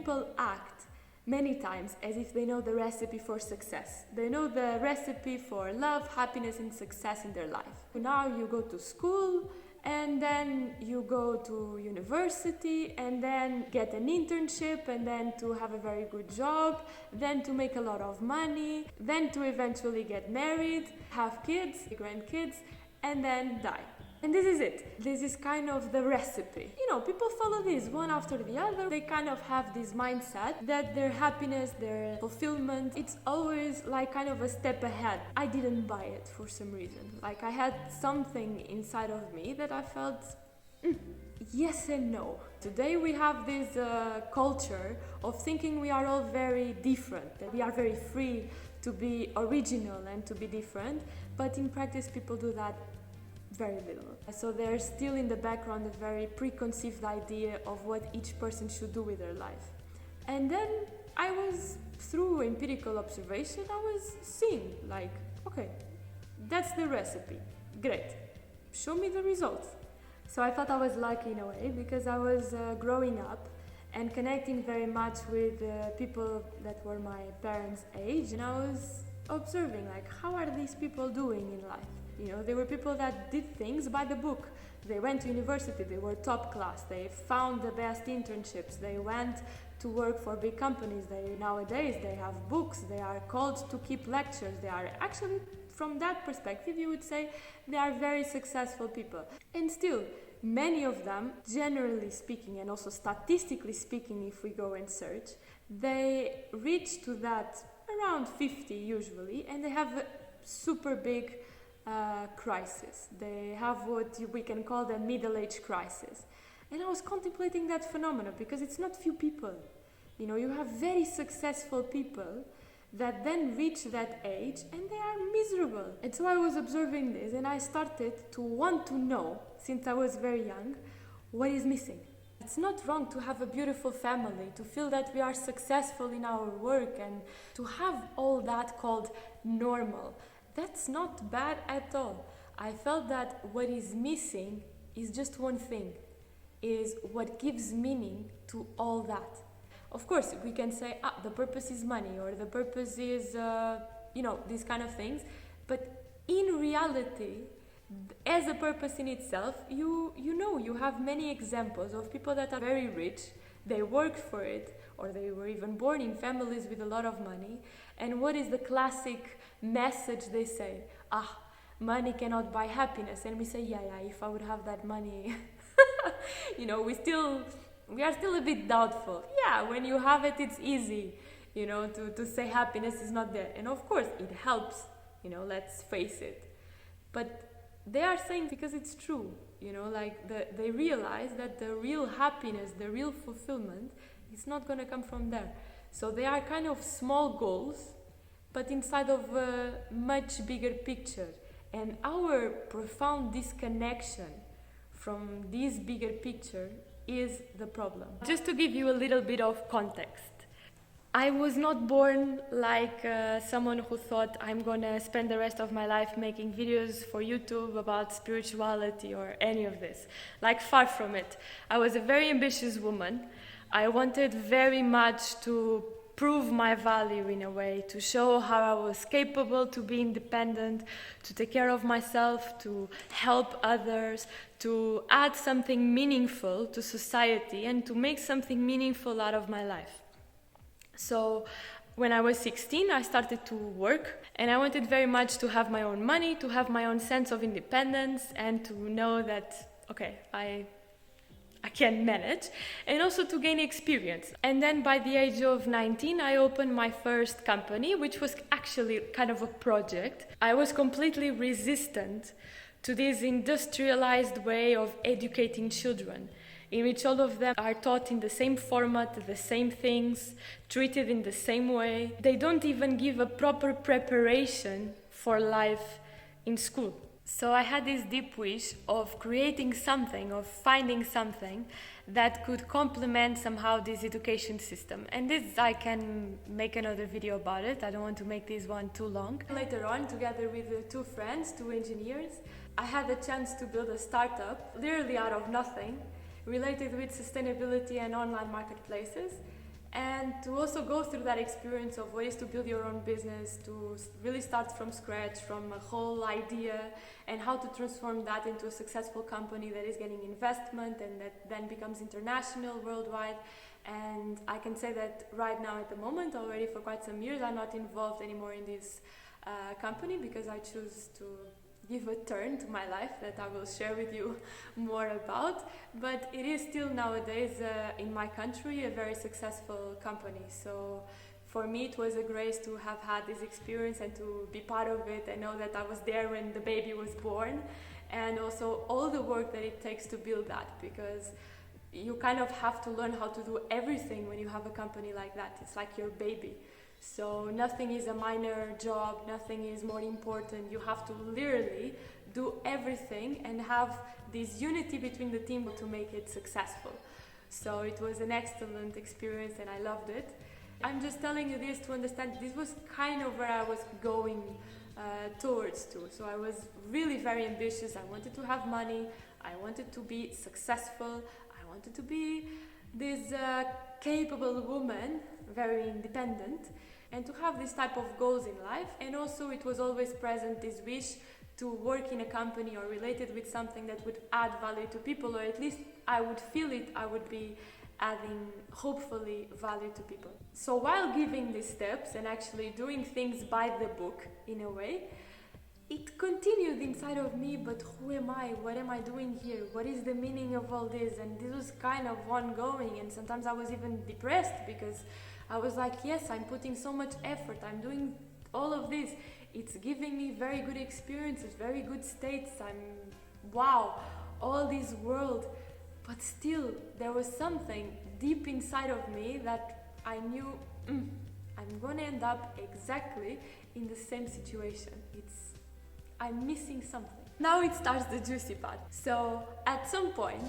people act many times as if they know the recipe for success. They know the recipe for love, happiness, and success in their life. Now you go to school, and then you go to university, and then get an internship, and then to have a very good job, then to make a lot of money, then to eventually get married, have kids, grandkids, and then die. And this is it. This is kind of the recipe. People follow this one after the other. They kind of have this mindset that their happiness, their fulfillment, it's always like kind of a step ahead. I didn't buy it for some reason. Like I had something inside of me that I felt, yes and no. Today we have this culture of thinking we are all very different, that we are very free to be original and to be different. But in practice, people do that very little. So there's still in the background a very preconceived idea of what each person should do with their life. And then I was, through empirical observation, I was seeing like, okay, that's the recipe, great, show me the results. So I thought I was lucky in a way because I was growing up and connecting very much with people that were my parents' age, and I was observing like, how are these people doing in life? They were people that did things by the book. They went to university, they were top class, they found the best internships, they went to work for big companies. Nowadays they have books, they are called to keep lectures. They are actually, from that perspective, you would say they are very successful people. And still, many of them, generally speaking, and also statistically speaking, if we go and search, they reach to that around 50 usually, and they have a super big crisis. They have what we can call the middle-age crisis. And I was contemplating that phenomenon because it's not few people. You have very successful people that then reach that age and they are miserable. And so I was observing this and I started to want to know, since I was very young, what is missing. It's not wrong to have a beautiful family, to feel that we are successful in our work and to have all that called normal. That's not bad at all. I felt that what is missing is just one thing, is what gives meaning to all that. Of course, we can say, the purpose is money, or the purpose is, these kind of things. But in reality, as a purpose in itself, you have many examples of people that are very rich, they worked for it, or they were even born in families with a lot of money. And what is the classic message they say? Money cannot buy happiness. And we say, yeah, if I would have that money, we are still a bit doubtful. Yeah, when you have it, it's easy, to say happiness is not there. And of course, it helps, let's face it. But they are saying because it's true, they realize that the real happiness, the real fulfillment, is not going to come from there. So they are kind of small goals, but inside of a much bigger picture. And our profound disconnection from this bigger picture is the problem. Just to give you a little bit of context, I was not born like someone who thought I'm gonna spend the rest of my life making videos for YouTube about spirituality or any of this. Like, far from it. I was a very ambitious woman. I wanted very much to prove my value in a way, to show how I was capable to be independent, to take care of myself, to help others, to add something meaningful to society and to make something meaningful out of my life. So when I was 16, I started to work, and I wanted very much to have my own money, to have my own sense of independence, and to know that, okay, I can manage, and also to gain experience. And then by the age of 19, I opened my first company, which was actually kind of a project. I was completely resistant to this industrialized way of educating children, in which all of them are taught in the same format, the same things, treated in the same way. They don't even give a proper preparation for life in school. So I had this deep wish of creating something, of finding something that could complement somehow this education system. And this, I can make another video about it. I don't want to make this one too long. Later on, together with two friends, two engineers, I had the chance to build a startup, literally out of nothing, related with sustainability and online marketplaces. and to also go through that experience of what is to build your own business, to really start from scratch, from a whole idea, and how to transform that into a successful company that is getting investment and that then becomes international, worldwide. And I can say that right now at the moment, already for quite some years, I'm not involved anymore in this company, because I choose to give a turn to my life that I will share with you more about. But it is still nowadays in my country a very successful company. So for me it was a grace to have had this experience and to be part of it and know that I was there when the baby was born, and also all the work that it takes to build that, because you kind of have to learn how to do everything when you have a company like that. It's like your baby. So nothing is a minor job, nothing is more important. You have to literally do everything and have this unity between the team to make it successful. So it was an excellent experience and I loved it. I'm just telling you this to understand this was kind of where I was going towards to. So I was really very ambitious. I wanted to have money. I wanted to be successful. I wanted to be this capable woman, very independent, and to have this type of goals in life. And also it was always present this wish to work in a company or related with something that would add value to people, or at least I would feel it, I would be adding hopefully value to people. So while giving these steps and actually doing things by the book in a way, it continued inside of me, but who am I? What am I doing here? What is the meaning of all this? And this was kind of ongoing, and sometimes I was even depressed because I was like, yes, I'm putting so much effort, I'm doing all of this, it's giving me very good experiences, very good states, wow, all this world, but still there was something deep inside of me that I knew, I'm gonna end up exactly in the same situation. I'm missing something. Now it starts the juicy part. So at some point